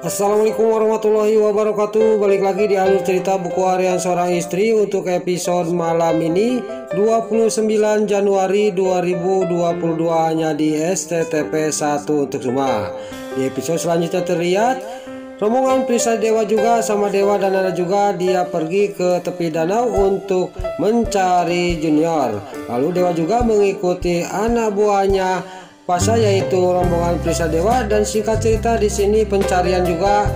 Assalamualaikum warahmatullahi wabarakatuh. Balik lagi di alur cerita buku harian seorang istri untuk episode malam ini 29 Januari 2022 hanya di STTP 1 untuk semua. Di episode selanjutnya terlihat rombongan Prisa Dewa juga sama Dewa dan Nana juga dia pergi ke tepi danau untuk mencari Junior. Lalu Dewa juga mengikuti anak buahnya Pasha yaitu rombongan Prisa Dewa, dan singkat cerita di sini pencarian juga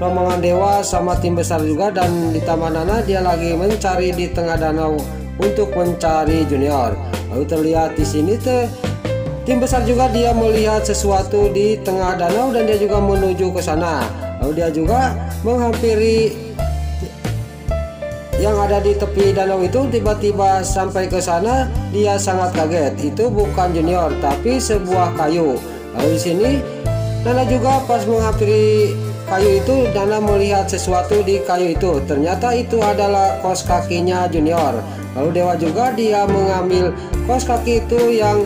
rombongan Dewa sama tim besar juga, dan ditambah Nana dia lagi mencari di tengah danau untuk mencari Junior. Lalu terlihat di sini tim besar juga dia melihat sesuatu di tengah danau dan dia juga menuju ke sana. Lalu dia juga menghampiri yang ada di tepi danau itu. Tiba-tiba sampai ke sana dia sangat kaget, itu bukan Junior tapi sebuah kayu. Lalu di sini Nana juga pas menghampiri kayu itu, Nana melihat sesuatu di kayu itu. Ternyata itu adalah kaos kakinya Junior. Lalu Dewa juga dia mengambil kaos kaki itu yang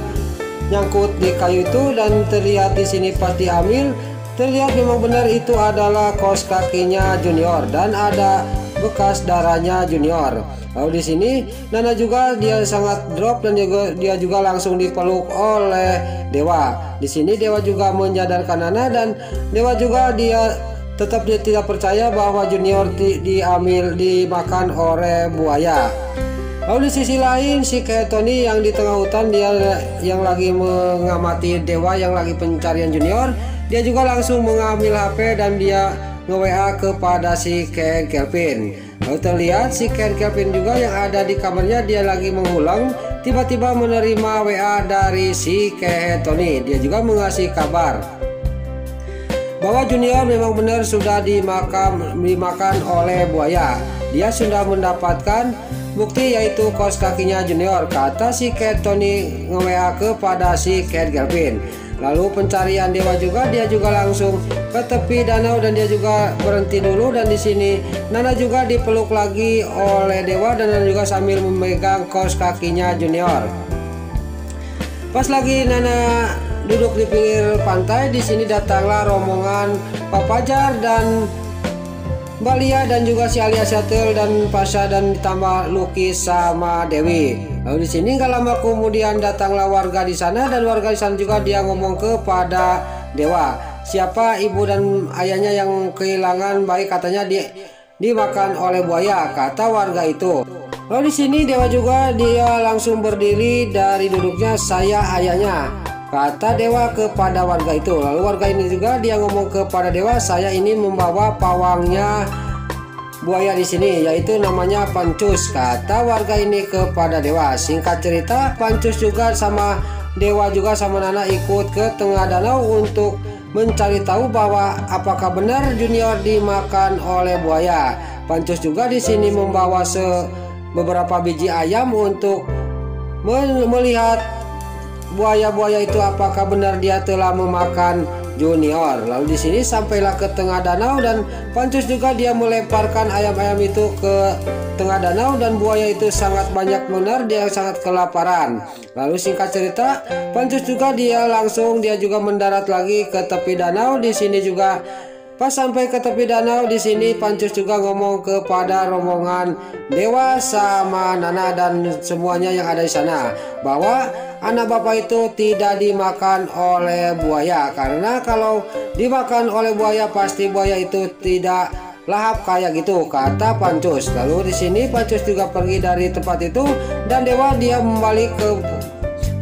nyangkut di kayu itu, dan terlihat di sini pas diambil terlihat memang benar itu adalah kaos kakinya Junior dan ada bekas darahnya Junior. Lalu di sini Nana juga dia sangat drop dan dia juga langsung dipeluk oleh Dewa. Di sini Dewa juga menyadarkan Nana, dan Dewa juga dia tetap dia tidak percaya bahwa Junior dimakan oleh buaya. Lalu di sisi lain si Tony yang di tengah hutan dia yang lagi mengamati Dewa yang lagi pencarian Junior, dia juga langsung mengambil HP dan dia nge-WA kepada si Kelvin. Lalu terlihat si Kelvin juga yang ada di kamarnya dia lagi mengulang, tiba-tiba menerima WA dari si Tony. Dia juga mengasih kabar bahwa Junior memang benar sudah dimakan oleh buaya. Dia sudah mendapatkan bukti yaitu kaos kakinya Junior, kata si Tony nge-WA kepada si Kelvin. Lalu pencarian Dewa juga dia juga langsung ke tepi danau dan dia juga berhenti dulu, dan di sini Nana juga dipeluk lagi oleh Dewa dan Nana juga sambil memegang kaos kakinya Junior. Pas lagi Nana duduk di pinggir pantai, di sini datanglah rombongan Pak Fajar dan Mbak Lia dan juga si Alia Syatil dan Pasha dan ditambah Lucky sama Dewi. Lalu di sini gak lama kemudian datanglah warga di sana, dan warga di sana juga dia ngomong kepada Dewa, siapa ibu dan ayahnya yang kehilangan bayi, katanya dimakan oleh buaya, kata warga itu. Lalu di sini Dewa juga dia langsung berdiri dari duduknya, saya ayahnya, kata Dewa kepada warga itu. Lalu warga ini juga dia ngomong kepada Dewa, saya ini membawa pawangnya buaya di sini yaitu namanya Pancus, kata warga ini kepada Dewa. Singkat cerita Pancus juga sama Dewa juga sama Nana ikut ke tengah danau untuk mencari tahu bahwa apakah benar Junior dimakan oleh buaya. Pancus juga di sini membawa beberapa biji ayam untuk melihat buaya-buaya itu apakah benar dia telah memakan Junior. Lalu di sini sampailah ke tengah danau, dan Pancus juga dia melemparkan ayam-ayam itu ke tengah danau, dan buaya itu sangat banyak benar, dia sangat kelaparan. Lalu singkat cerita Pancus juga dia juga mendarat lagi ke tepi danau. Di sini juga pas sampai ke tepi danau, di sini Pancus juga ngomong kepada rombongan Dewa sama Nana dan semuanya yang ada di sana bahwa anak bapak itu tidak dimakan oleh buaya, karena kalau dimakan oleh buaya pasti buaya itu tidak lahap kayak gitu, kata Pancus. Lalu di sini Pancus juga pergi dari tempat itu, dan Dewa dia kembali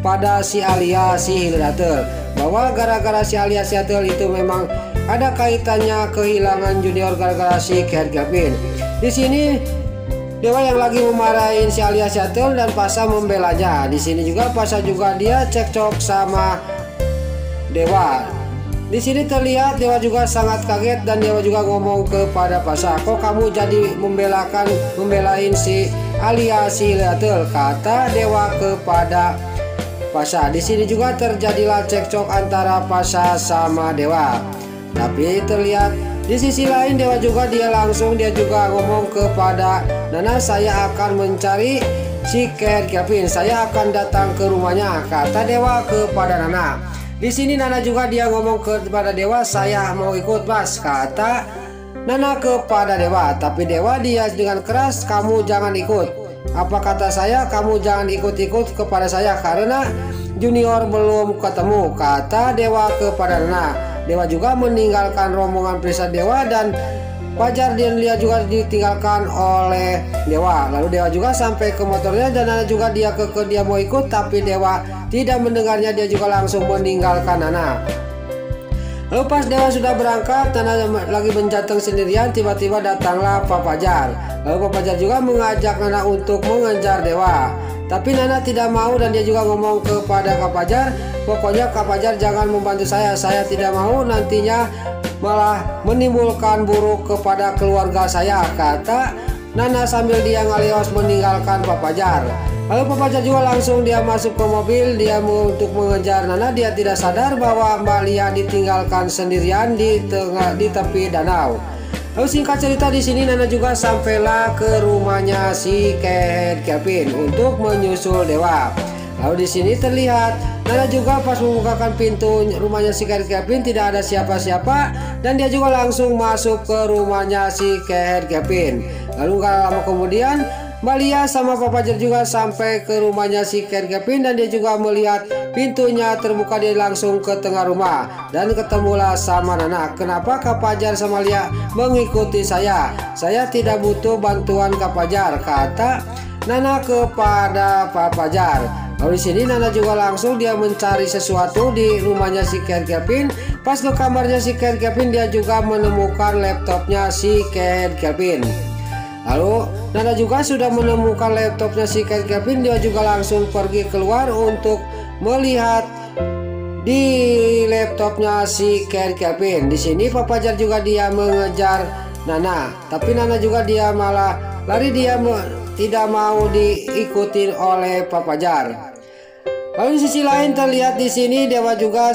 pada si Alia si Hildatel bahwa gara-gara si Alia Syatil itu memang ada kaitannya kehilangan Junior gara-gara si Kelvin. Di sini Dewa yang lagi memarahin si Alia Syatil dan Pasha membelanya. Di sini juga Pasha juga dia cekcok sama Dewa. Di sini terlihat Dewa juga sangat kaget, dan Dewa juga ngomong kepada Pasha, kok kamu jadi membelain si Alia si Hildatel, kata Dewa kepada Pasha. Di sini juga terjadilah cekcok antara Pasha sama Dewa. Tapi terlihat di sisi lain Dewa juga dia juga ngomong kepada Nana, saya akan mencari si Kelvin, saya akan datang ke rumahnya, kata Dewa kepada Nana. Di sini Nana juga dia ngomong kepada Dewa, saya mau ikut mas, kata Nana kepada Dewa. Tapi Dewa dia dengan keras, kamu jangan ikut. Apa kata saya, kamu jangan ikut-ikut kepada saya karena junior belum ketemu, kata Dewa kepada Nana. Dewa juga meninggalkan rombongan Priska Dewa dan Fajar dan Lia juga ditinggalkan oleh Dewa. Lalu Dewa juga sampai ke motornya dan Nana juga dia dia mau ikut, tapi Dewa tidak mendengarnya, dia juga langsung meninggalkan Nana. Lalu pas Dewa sudah berangkat, Nana lagi menjatuh sendirian, tiba-tiba datanglah Pak Fajar. Lalu Pak Fajar juga mengajak Nana untuk mengejar Dewa. Tapi Nana tidak mau dan dia juga ngomong kepada Kak Fajar, pokoknya Kak Fajar jangan membantu saya tidak mau nantinya malah menimbulkan buruk kepada keluarga saya, kata Nana sambil dia ngalios meninggalkan Pak Fajar. Lalu Pak Fajar juga langsung dia masuk ke mobil, dia untuk mengejar Nana. Dia tidak sadar bahwa Mbak Lia ditinggalkan sendirian di tepi danau. Lalu singkat cerita di sini Nana juga sampailah ke rumahnya si Kevin untuk menyusul Dewa. Lalu di sini terlihat Nana juga pas membukakan pintu rumahnya si Kevin tidak ada siapa-siapa dan dia juga langsung masuk ke rumahnya si Kevin. Lalu gak lama kemudian Mbak Lia sama Pak Fajar juga sampai ke rumahnya si Kevin dan dia juga melihat pintunya terbuka, dia langsung ke tengah rumah dan ketemulah sama Nana. Kenapa Kak Fajar sama Lia mengikuti saya? Saya tidak butuh bantuan Kak Fajar, kata Nana kepada Pak Fajar. Lalu di sini Nana juga langsung dia mencari sesuatu di rumahnya si Kevin. Pas ke kamarnya si Kevin dia juga menemukan laptopnya si Kevin. Lalu Nana juga sudah menemukan laptopnya si Kevin, dia juga langsung pergi keluar untuk melihat di laptopnya si Kevin. Di sini Pak Fajar juga dia mengejar Nana, tapi Nana juga dia malah lari, dia tidak mau diikuti oleh Pak Fajar. Lalu di sisi lain terlihat di sini Dewa juga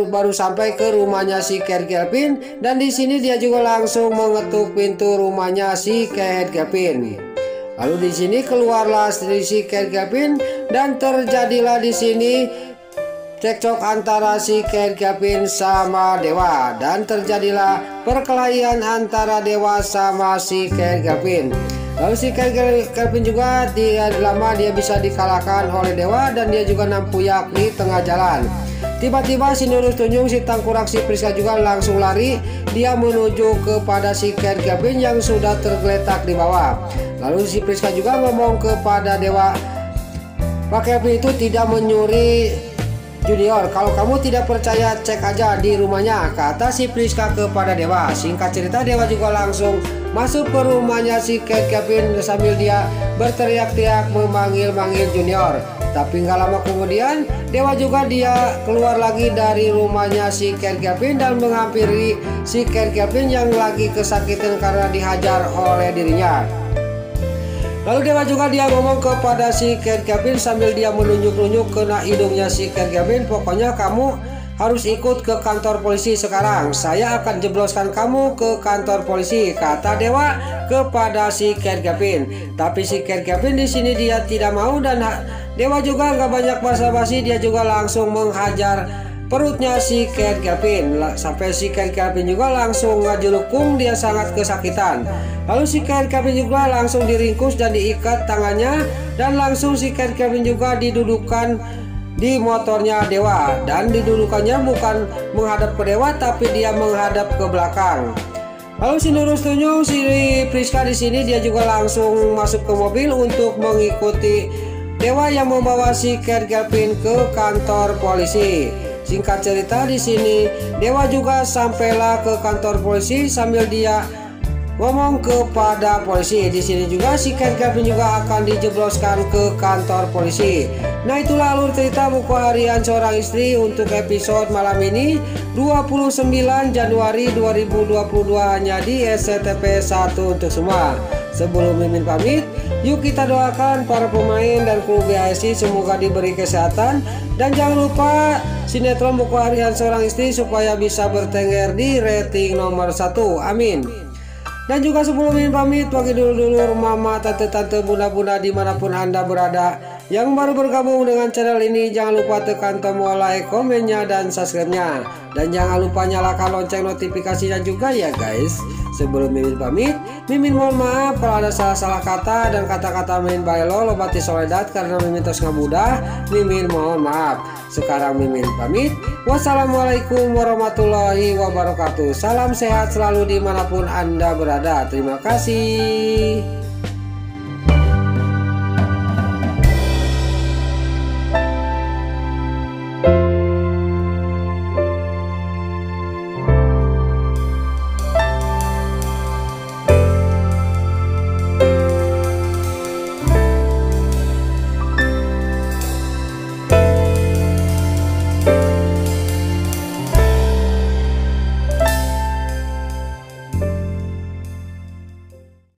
baru sampai ke rumahnya si Kevin dan di sini dia juga langsung mengetuk pintu rumahnya si Kevin. Lalu di sini keluarlah si Kevin dan terjadilah di sini cekcok antara si Kevin sama Dewa dan terjadilah perkelahian antara Dewa sama si Kevin. Lalu si Kevin juga lama dia bisa dikalahkan oleh Dewa dan dia juga nampuyak di tengah jalan. Tiba-tiba si Nurus Tunjung, si Tangkurak, si Priska juga langsung lari. Dia menuju kepada si Kevin yang sudah tergeletak di bawah. Lalu si Priska juga ngomong kepada Dewa, Pak Kevin itu tidak menyuri junior, kalau kamu tidak percaya cek aja di rumahnya, kata si Priska kepada Dewa. Singkat cerita Dewa juga langsung masuk ke rumahnya si Kevin sambil dia berteriak-teriak memanggil-manggil junior. Tapi nggak lama kemudian Dewa juga dia keluar lagi dari rumahnya si Kevin dan menghampiri si Kevin yang lagi kesakitan karena dihajar oleh dirinya. Lalu Dewa juga dia ngomong kepada si Kevin sambil dia menunjuk-nunjuk kena hidungnya si Kevin, pokoknya kamu harus ikut ke kantor polisi sekarang. Saya akan jebloskan kamu ke kantor polisi, kata Dewa kepada si Kevin. Tapi si Kevin di sini dia tidak mau dan Dewa juga nggak banyak basa-basi, dia juga langsung menghajar perutnya si Kevin sampai si Kevin juga langsung ngajelukung, dia sangat kesakitan. Lalu si Kevin juga langsung diringkus dan diikat tangannya dan langsung si Kevin juga didudukan di motornya Dewa dan didudukannya bukan menghadap ke Dewa tapi dia menghadap ke belakang. Lalu si Nurus Tunjung, si Priska di sini dia juga langsung masuk ke mobil untuk mengikuti Dewa yang membawa si Kevin ke kantor polisi. Singkat cerita di sini Dewa juga sampailah ke kantor polisi sambil dia ngomong kepada polisi. Di sini juga si Kevin juga akan dijebloskan ke kantor polisi. Nah, itulah alur cerita buku harian seorang istri untuk episode malam ini 29 Januari 2022 hanya di SCTV 1 untuk semua. Sebelum Mimin pamit, yuk kita doakan para pemain dan kru BHSI semoga diberi kesehatan dan jangan lupa sinetron buku harian seorang istri supaya bisa bertengger di rating nomor 1. Amin. Dan juga sebelum Mimin pamit, bagi dulur-dulur, mama, tante-tante, bunda-bunda dimanapun Anda berada, Yang baru bergabung dengan channel ini, jangan lupa tekan tombol like, komennya, dan subscribe-nya. Dan jangan lupa nyalakan lonceng notifikasinya juga ya guys. Sebelum Mimin pamit, Mimin mohon maaf kalau ada salah-salah kata dan kata-kata Mimin baelo lobati soledat karena Mimin tos ngabudah. Mimin mohon maaf. Sekarang Mimin pamit. Wassalamualaikum warahmatullahi wabarakatuh. Salam sehat selalu dimanapun Anda berada. Terima kasih.